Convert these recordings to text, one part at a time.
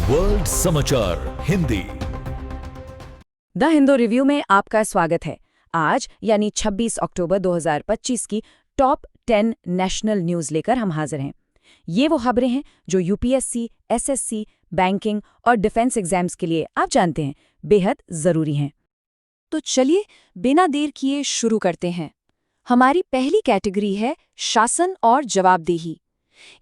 World समाचार Hindi. The Hindu review में आपका स्वागत है। आज यानी 26 अक्टूबर 2025 की टॉप 10 नेशनल न्यूज लेकर हम हाजिर हैं। ये वो खबरें हैं जो यूपीएससी, एसएससी, बैंकिंग और डिफेंस एग्जाम्स के लिए आप जानते हैं बेहद जरूरी हैं। तो चलिए बिना देर किए शुरू करते हैं। हमारी पहली कैटेगरी है शासन और जवाबदेही।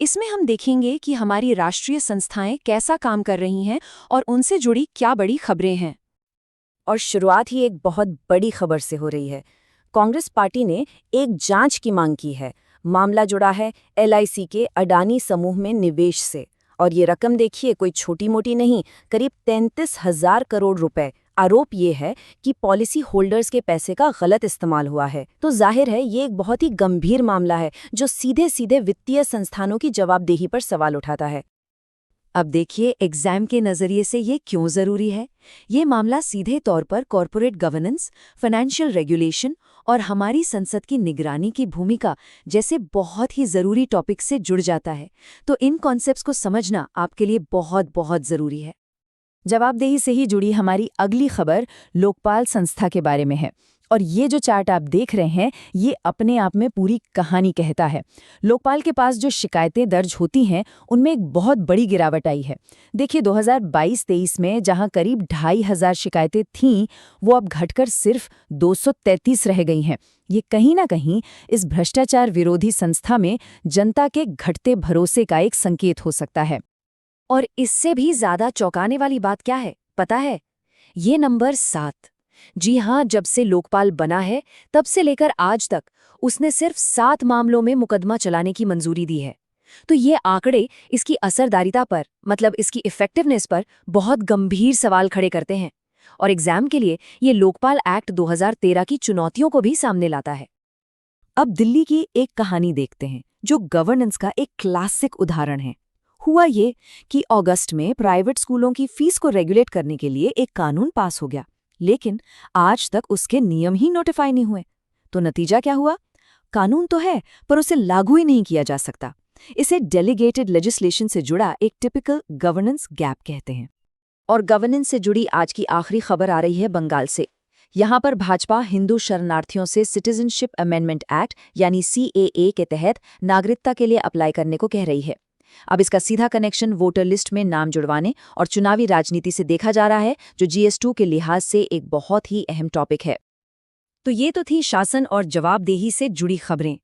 इसमें हम देखेंगे कि हमारी राष्ट्रीय संस्थाएं कैसा काम कर रही हैं और उनसे जुड़ी क्या बड़ी खबरें हैं। और शुरुआत ही एक बहुत बड़ी खबर से हो रही है। कांग्रेस पार्टी ने एक जांच की मांग की है। मामला जुड़ा है एलआईसी के अडानी समूह में निवेश से, और ये रकम देखिए कोई छोटी मोटी नहीं, करीब 33,000 करोड़ रुपए। आरोप ये है कि पॉलिसी होल्डर्स के पैसे का गलत इस्तेमाल हुआ है। तो जाहिर है ये एक बहुत ही गंभीर मामला है जो सीधे सीधे वित्तीय संस्थानों की जवाबदेही पर सवाल उठाता है। अब देखिए एग्जाम के नजरिए से ये क्यों जरूरी है। ये मामला सीधे तौर पर कॉरपोरेट गवर्नेंस, फाइनेंशियल रेगुलेशन और हमारी संसद की निगरानी की भूमिका जैसे बहुत ही जरूरी टॉपिक से जुड़ जाता है। तो इन कॉन्सेप्ट्स को समझना आपके लिए बहुत बहुत जरूरी है। जवाबदेही से ही जुड़ी हमारी अगली खबर लोकपाल संस्था के बारे में है। और ये जो चार्ट आप देख रहे हैं ये अपने आप में पूरी कहानी कहता है। लोकपाल के पास जो शिकायतें दर्ज होती हैं उनमें एक बहुत बड़ी गिरावट आई है। देखिए 2022-23 में जहां करीब 2,500 शिकायतें थीं वो अब घटकर सिर्फ 233 रह गई हैं। ये कहीं ना कहीं इस भ्रष्टाचार विरोधी संस्था में जनता के घटते भरोसे का एक संकेत हो सकता है। और इससे भी ज्यादा चौंकाने वाली बात क्या है पता है? ये नंबर 7। जी हाँ, जब से लोकपाल बना है तब से लेकर आज तक उसने सिर्फ 7 मामलों में मुकदमा चलाने की मंजूरी दी है। तो ये आंकड़े इसकी असरदारिता पर, मतलब इसकी इफेक्टिवनेस पर बहुत गंभीर सवाल खड़े करते हैं। और एग्जाम के लिए ये लोकपाल एक्ट 2013 की चुनौतियों को भी सामने लाता है। अब दिल्ली की एक कहानी देखते हैं जो गवर्नेंस का एक क्लासिक उदाहरण है। हुआ ये कि अगस्त में प्राइवेट स्कूलों की फीस को रेगुलेट करने के लिए एक कानून पास हो गया, लेकिन आज तक उसके नियम ही नोटिफाई नहीं हुए। तो नतीजा क्या हुआ? कानून तो है पर उसे लागू ही नहीं किया जा सकता। इसे डेलीगेटेड लेजिस्लेशन से जुड़ा एक टिपिकल गवर्नेंस गैप कहते हैं। और गवर्नेंस से जुड़ी आज की आखिरी खबर आ रही है बंगाल से। यहाँ पर भाजपा हिंदू शरणार्थियों से सिटीजनशिप अमेंडमेंट एक्ट यानी CAA के तहत नागरिकता के लिए अप्लाई करने को कह रही है। अब इसका सीधा कनेक्शन वोटर लिस्ट में नाम जुड़वाने और चुनावी राजनीति से देखा जा रहा है, जो GS2 के लिहाज से एक बहुत ही अहम टॉपिक है। तो ये तो थी शासन और जवाबदेही से जुड़ी खबरें।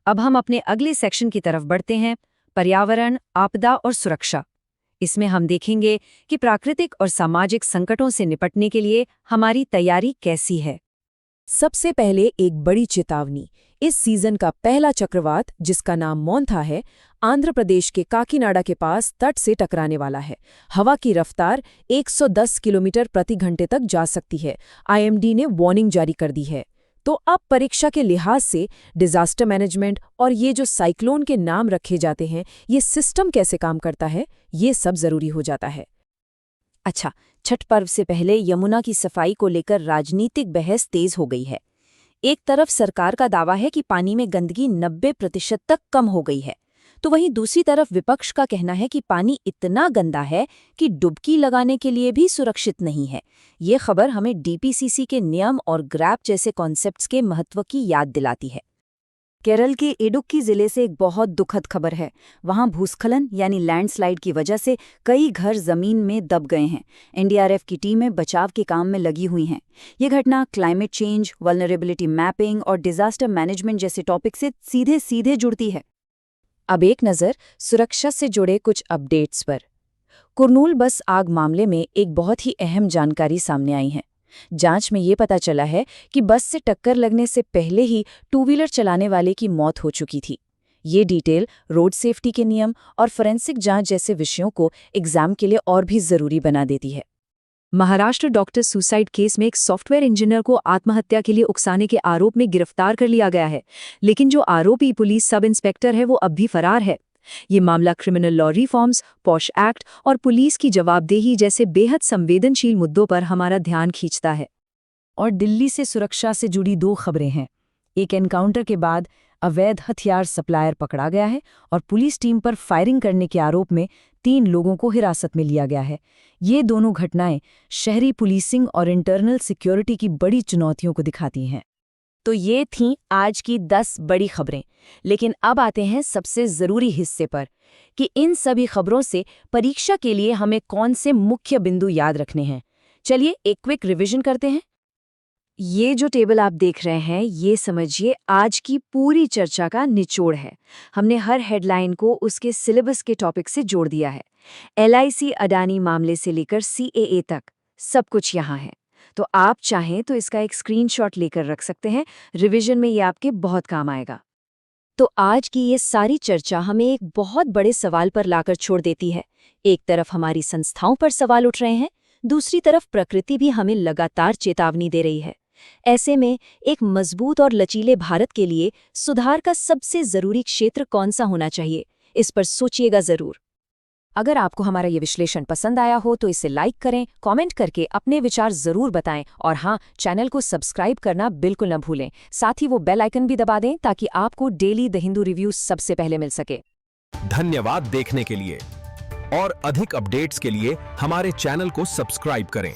अब हम अपने अगले सेक्शन की तरफ बढ़ते हैं, पर्यावरण, आपदा और सुरक्षा। इसमें हम देखेंगे कि प्राकृतिक और सामाजिक संकटों से निपटने के लिए हमारी तैयारी कैसी है। सबसे पहले एक बड़ी चेतावनी। इस सीजन का पहला चक्रवात, जिसका नाम मोंथा है, आंध्र प्रदेश के काकीनाडा के पास तट से टकराने वाला है। हवा की रफ्तार 110 किलोमीटर प्रति घंटे तक जा सकती है। IMD ने वार्निंग जारी कर दी है। तो अब परीक्षा के लिहाज से डिजास्टर मैनेजमेंट और ये जो साइक्लोन के नाम रखे जाते हैं, ये सिस्टम कैसे काम करता है, ये सब जरूरी हो जाता है। अच्छा, छठ पर्व से पहले यमुना की सफाई को लेकर राजनीतिक बहस तेज हो गई है। एक तरफ सरकार का दावा है कि पानी में गंदगी 90% तक कम हो गई है, तो वहीं दूसरी तरफ विपक्ष का कहना है कि पानी इतना गंदा है कि डुबकी लगाने के लिए भी सुरक्षित नहीं है। ये खबर हमें DPCC के नियम और ग्रैप जैसे कॉन्सेप्ट्स के महत्व की याद दिलाती है। केरल के इडुक्की जिले से एक बहुत दुखद खबर है। वहां भूस्खलन यानी लैंडस्लाइड की वजह से कई घर जमीन में दब गए हैं। NDRF की टीमें बचाव के काम में लगी हुई हैं। ये घटना क्लाइमेट चेंज, वल्नरेबिलिटी मैपिंग और डिजास्टर मैनेजमेंट जैसे टॉपिक से सीधे सीधे जुड़ती है। अब एक नज़र सुरक्षा से जुड़े कुछ अपडेट्स पर। कुरनूल बस आग मामले में एक बहुत ही अहम जानकारी सामने आई है। जांच में ये पता चला है कि बस से टक्कर लगने से पहले ही 2 व्हीलर चलाने वाले की मौत हो चुकी थी। ये डिटेल रोड सेफ्टी के नियम और फोरेंसिक जांच जैसे विषयों को एग्जाम के लिए और भी जरूरी बना देती है। महाराष्ट्र डॉक्टर सुसाइड केस में एक सॉफ्टवेयर इंजीनियर को आत्महत्या के लिए उकसाने के आरोप में गिरफ्तार कर लिया गया है, लेकिन जो आरोपी पुलिस सब इंस्पेक्टर है वो अब भी फरार है। ये मामला criminal law reforms, posh act और पुलिस की जवाबदेही जैसे बेहद संवेदनशील मुद्दों पर हमारा ध्यान खींचता है। और दिल्ली से सुरक्षा से जुड़ी 2 खबरें हैं। एक एनकाउंटर के बाद अवैध हथियार सप्लायर पकड़ा गया है और पुलिस टीम पर फायरिंग करने के आरोप में 3 लोगों को हिरासत में लिया गया है। ये दोनों घटनाएं शहरी पुलिसिंग और इंटरनल सिक्योरिटी की बड़ी चुनौतियों को दिखाती हैं। तो ये थीं आज की 10 बड़ी खबरें। लेकिन अब आते हैं सबसे ज़रूरी हिस्से पर कि इन सभी खबरों से परीक्षा के लिए हमें कौन से मुख्य बिंदु याद रखने हैं। चलिए एक क्विक रिवीजन करते हैं। ये जो टेबल आप देख रहे हैं, ये समझिए आज की पूरी चर्चा का निचोड़ है। हमने हर हेडलाइन को उसके सिलेबस के टॉपिक से जोड़ दिया है। LIC अडानी मामले से लेकर CAA तक सब कुछ यहाँ है। तो आप चाहें तो इसका एक स्क्रीनशॉट लेकर रख सकते हैं। रिवीजन में ये आपके बहुत काम आएगा। तो आज की ये सारी चर्चा हमें एक बहुत बड़े सवाल पर लाकर छोड़ देती है। एक तरफ हमारी संस्थाओं पर सवाल उठ रहे हैं, दूसरी तरफ प्रकृति भी हमें लगातार चेतावनी दे रही है। ऐसे में एक मजबूत और लचीले भारत के लिए सुधार का सबसे जरूरी क्षेत्र कौन सा होना चाहिए, इस पर सोचिएगा जरूर। अगर आपको हमारा ये विश्लेषण पसंद आया हो तो इसे लाइक करें, कमेंट करके अपने विचार जरूर बताएं और हाँ, चैनल को सब्सक्राइब करना बिल्कुल न भूलें। साथ ही वो बेल आइकन भी दबा दें ताकि आपको डेली द हिंदू रिव्यू सबसे पहले मिल सके। धन्यवाद देखने के लिए और अधिक अपडेट्स के लिए हमारे चैनल को सब्सक्राइब करें।